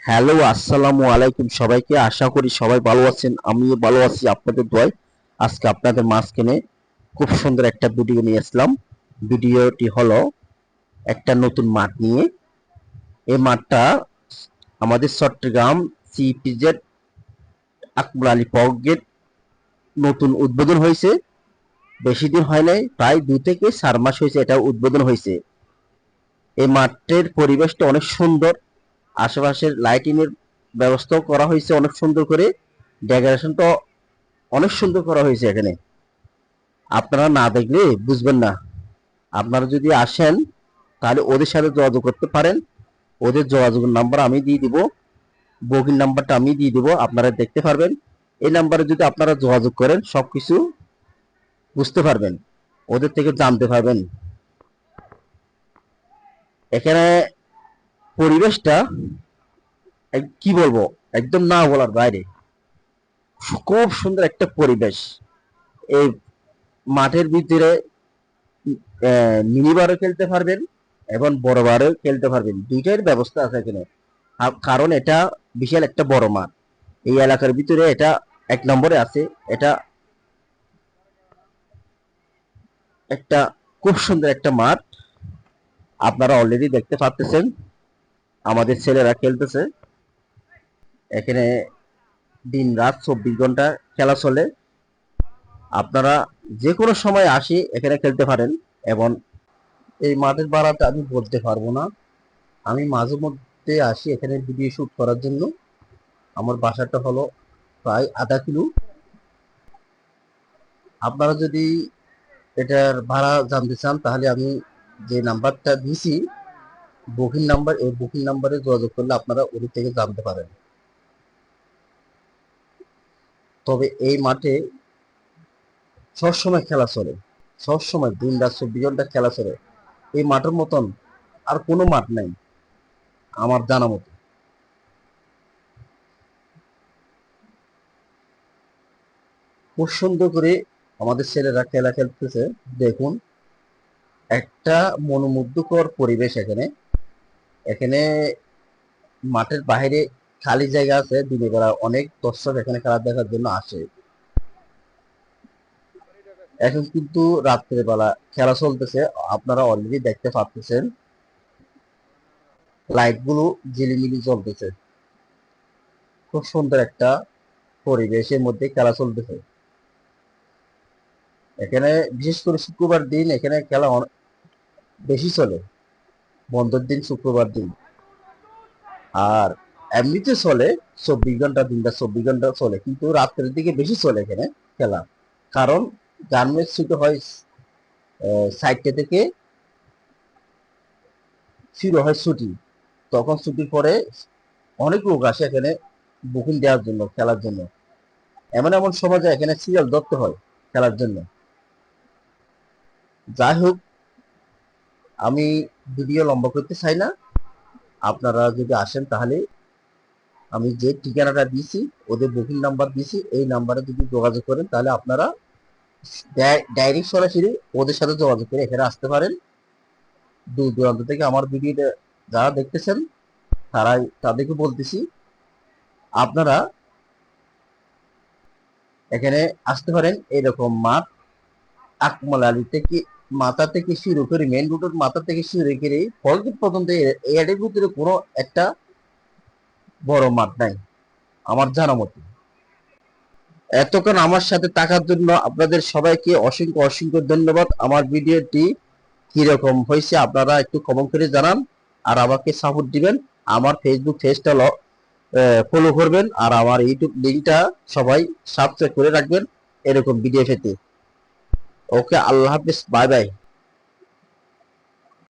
Hello, আসসালামু আলাইকুম সবাইকে। আশা করি সবাই ভালো আছেন, আমিও ভালো আছি আপনাদের দোয়ায়। আজকে আপনাদের মাঝখানে খুব সুন্দর একটা ভিডিও নিয়ে আসলাম। ভিডিওটি হলো একটা নতুন মাঠ নিয়ে। এই মাঠটা আমাদের Chittagong CBZ Akbar Ali park gate নতুন উদ্বোধন হয়েছে। বেশি দিন হয় নাই, প্রায় 2 থেকে 4 মাস হয়েছে এটা উদ্বোধন হয়েছে। এই মাঠের পরিবেশটা অনেক সুন্দর, আশেপাশের লাইটিং এর ব্যবস্থাও করা হয়েছে অনেক সুন্দর করে। ডেকোরেশনটা অনেক সুন্দর করা হয়েছে এখানে। আপনারা না দেখলে বুঝবেন না। আপনারা যদি আসেন তাহলে ওদের সাথে যোগাযোগ করতে পারেন। ওদের যোগাযোগের নাম্বার আমি দিয়ে দিব, বুকিং নাম্বারটা আমি দিয়ে দিব, আপনারা দেখতে পারবেন। এই নাম্বারে যদি আপনারা যোগাযোগ করেন সবকিছু বুঝতে পারবেন, ওদের থেকে জানতে পারবেন। এখানে পরিবেশটা কি বলবো, একদম না বলার বাইরে। খুব সুন্দর একটা পরিবেশ। এই মাঠের ভিতরে মিনি বারও খেলতে পারবেন এবং বড় বারও খেলতে পারবেন, দুইটার ব্যবস্থা আছে এখানে। কারণ এটা বিশাল একটা বড় মাঠ। এই এলাকার ভিতরে এটা 1 নম্বরে আছে। এটা একটা খুব সুন্দর একটা মাঠ। আপনারা অলরেডি দেখতে পাচ্ছেন আমাদের ছেলেরা খেলতেছে এখানে। দিন রাত 24 ঘন্টা খেলা চলে। আপনারা যে কোনো সময় আসি এখানে খেলতে পারেন। এবং এই মাঠের ভাড়াটা আমি বলতে পারবো না। আমি মাঝে মধ্যে আসি এখানে ভিডিও শুট করার জন্য। আমার বাসাটা হলো প্রায় আধা কিলো। আপনারা যদি এটার ভাড়া জানতে চান তাহলে আমি যে নাম্বারটা দিয়েছি বুকিং নাম্বার, এই বুকিং নাম্বারে যোগাযোগ করলে আপনারা ওদের থেকে জানতে পারেন। তবে এই মাঠে সবসময় খেলা চলে, সবসময় দিন রাত 24 ঘন্টা খেলা চলে। এই মাঠের মতন আর কোনো মাঠ নাই আমার জানা মতো। খুব সুন্দর করে আমাদের ছেলেরা খেলা খেলতেছে, দেখুন। একটা মনোমুগ্ধকর পরিবেশ এখানে। এখানে মাঠের বাইরে খালি জায়গা আছে, দিনের বেলা অনেক দর্শক এখানে খেলা দেখার জন্য আসে। এখন কিন্তু রাত্রে বেলা খেলা চলতেছে, আপনারা অলরেডি দেখতে পাচ্ছেন লাইট গুলো ঝিলিমিলি চলতেছে। খুব সুন্দর একটা পরিবেশের মধ্যে খেলা চলতেছে এখানে। বিশেষ করে শুক্রবার দিন এখানে খেলা বেশি চলে, বন্ধের দিন শুক্রবার দিন। আর এমনিতে চলে 24 ঘন্টা, দিনটা 24 ঘন্টা চলে, কিন্তু রাত্রের দিকে বেশি চলে এখানে খেলা। কারণ গার্মেন্টস ছুটি হয় 4টা থেকে শুরু হয় ছুটি। তখন ছুটির পরে অনেক লোক আসে এখানে বুকিং দেওয়ার জন্য, খেলার জন্য। এমন এমন সময় যায় এখানে সিরিয়াল ধরতে হয় খেলার জন্য। যাই হোক, আমি ভিডিও লম্বা করতে চাই না। আপনারা যদি আসেন তাহলে আমি যে ঠিকানাটা দিয়েছি, ওদের বুকিং নাম্বার দিয়েছি, এই নাম্বারে যদি যোগাযোগ করেন তাহলে আপনারা ডাইরেক্ট সরাসরি ওদের সাথে যোগাযোগ করে এখানে আসতে পারেন। দূর দূরান্ত থেকে আমার ভিডিওটা যারা দেখতেছেন তাদেরকে বলতেছি, আপনারা এখানে আসতে পারেন। এরকম মাঠ আকমল আলী থেকে মাথা থেকে শুরু করে মেন রোডের মাথা থেকে শুরু করে ফলগেট পর্যন্ত এর ভিতরে কোনো একটা বড় মাঠ নাই আমার জানা মতো। এতক্ষণ আমার সাথে থাকার জন্য আপনাদের সবাইকে অসংখ্য অসংখ্য ধন্যবাদ। আমার ভিডিওটি কিরকম হয়েছে আপনারা একটু কমেন্ট করে জানান, আর আমাকে সাপোর্ট দিবেন। আমার ফেসবুক পেজটা ফলো করবেন, আর আমার ইউটিউব লিঙ্কটা সবাই সাবস্ক্রাইব করে রাখবেন এরকম ভিডিও পেতে। ওকে, আল্লাহ হাফিজ, বাই বাই।